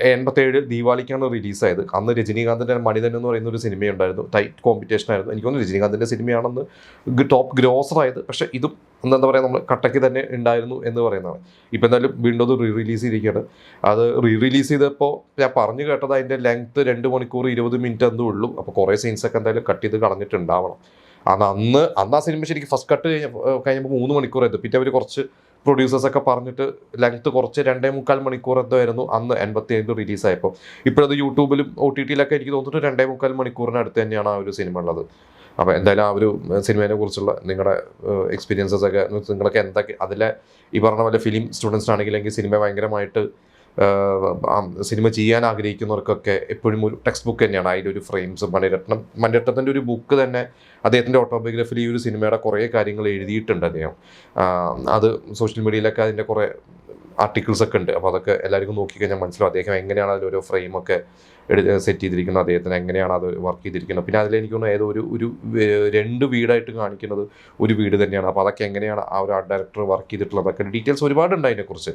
87 ദീപാവലിക്കാണ് റിലീസായത്. അന്ന് രജനീകാന്തിൻ്റെ മണിതൻ എന്ന് പറയുന്ന ഒരു സിനിമയുണ്ടായിരുന്നു. ടൈറ്റ് കോമ്പറ്റീഷൻ ആയിരുന്നു. എനിക്ക് തോന്നുന്നു രജനീകാന്തിൻ്റെ സിനിമയാണെന്ന് ടോപ്പ് ഗ്രോസറായത്. പക്ഷേ ഇതും എന്താ പറയുക, നമ്മൾ കട്ടയ്ക്ക് തന്നെ ഉണ്ടായിരുന്നു എന്ന് പറയുന്നതാണ്. ഇപ്പം എന്തായാലും വീണ്ടും അത് റിലീസ് ചെയ്തിരിക്കുകയാണ്. അത് റിലീസ് ചെയ്തപ്പോൾ ഞാൻ പറഞ്ഞു കേട്ടത് അതിൻ്റെ ലെങ്ത്ത് 2 മണിക്കൂർ 20 മിനിറ്റ് എന്തേ ഉള്ളൂ. അപ്പോൾ കുറേ സീൻസൊക്കെ എന്തായാലും കട്ട് ചെയ്ത് കളഞ്ഞിട്ടുണ്ടാവണം. അന്ന് ആ സിനിമ ശരിക്കും ഫസ്റ്റ് കട്ട് കഴിഞ്ഞപ്പോൾ 3 മണിക്കൂറായിരുന്നു. പിന്നെ അവർ കുറച്ച് പ്രൊഡ്യൂസേഴ്സൊക്കെ പറഞ്ഞിട്ട് ലെങ്ത്ത് കുറച്ച് 2.25 മണിക്കൂർ എന്തോ ആയിരുന്നു അന്ന് 87 റിലീസായപ്പോൾ. ഇപ്പോഴത് യൂട്യൂബിലും OTT-ലൊക്കെ എനിക്ക് തോന്നിയിട്ട് 2.25 മണിക്കൂറിനടുത്ത് തന്നെയാണ് ആ ഒരു സിനിമ ഉള്ളത്. അപ്പോൾ എന്തായാലും ആ ഒരു സിനിമയെ കുറിച്ചുള്ള നിങ്ങളുടെ എക്സ്പീരിയൻസസ് ഒക്കെ നിങ്ങളൊക്കെ എന്തൊക്കെ അതിലെ ഈ പറഞ്ഞ പോലെ ഫിലിം സ്റ്റുഡൻസിനാണെങ്കിൽ സിനിമ ഭയങ്കരമായിട്ട് സിനിമ ചെയ്യാൻ ആഗ്രഹിക്കുന്നവർക്കൊക്കെ എപ്പോഴും ഒരു ടെക്സ്റ്റ് ബുക്ക് തന്നെയാണ്. അതിലൊരു ഫ്രെയിംസ് മണിരത്നത്തിൻ്റെ ഒരു ബുക്ക് തന്നെ അദ്ദേഹത്തിൻ്റെ ഓട്ടോബയോഗ്രഫിയിൽ ഈ ഒരു സിനിമയുടെ കുറേ കാര്യങ്ങൾ എഴുതിയിട്ടുണ്ട് അദ്ദേഹം. അത് സോഷ്യൽ മീഡിയയിലൊക്കെ അതിൻ്റെ കുറേ ആർട്ടിക്കിൾസ് ഒക്കെ ഉണ്ട്. അപ്പോൾ അതൊക്കെ എല്ലാവർക്കും നോക്കിക്കഴിഞ്ഞാൽ മനസ്സിലാവും അദ്ദേഹം എങ്ങനെയാണ് അതിലൊരു ഫ്രെയിമൊക്കെ സെറ്റ് ചെയ്തിരിക്കുന്നത്, അദ്ദേഹത്തിന് എങ്ങനെയാണ് അത് വർക്ക് ചെയ്തിരിക്കുന്നത്. പിന്നെ അതിലെനിക്ക് തോന്നുന്നു ഏതോ ഒരു 2 വീടായിട്ട് കാണിക്കുന്നത് ഒരു വീട് തന്നെയാണ്. അപ്പോൾ അതൊക്കെ എങ്ങനെയാണ് ആ ഒരു ആർട്ട് ഡയറക്ടർ വർക്ക് ചെയ്തിട്ടുള്ളത്, അതൊക്കെ ഡീറ്റെയിൽസ് ഒരുപാടുണ്ട് അതിനെക്കുറിച്ച്.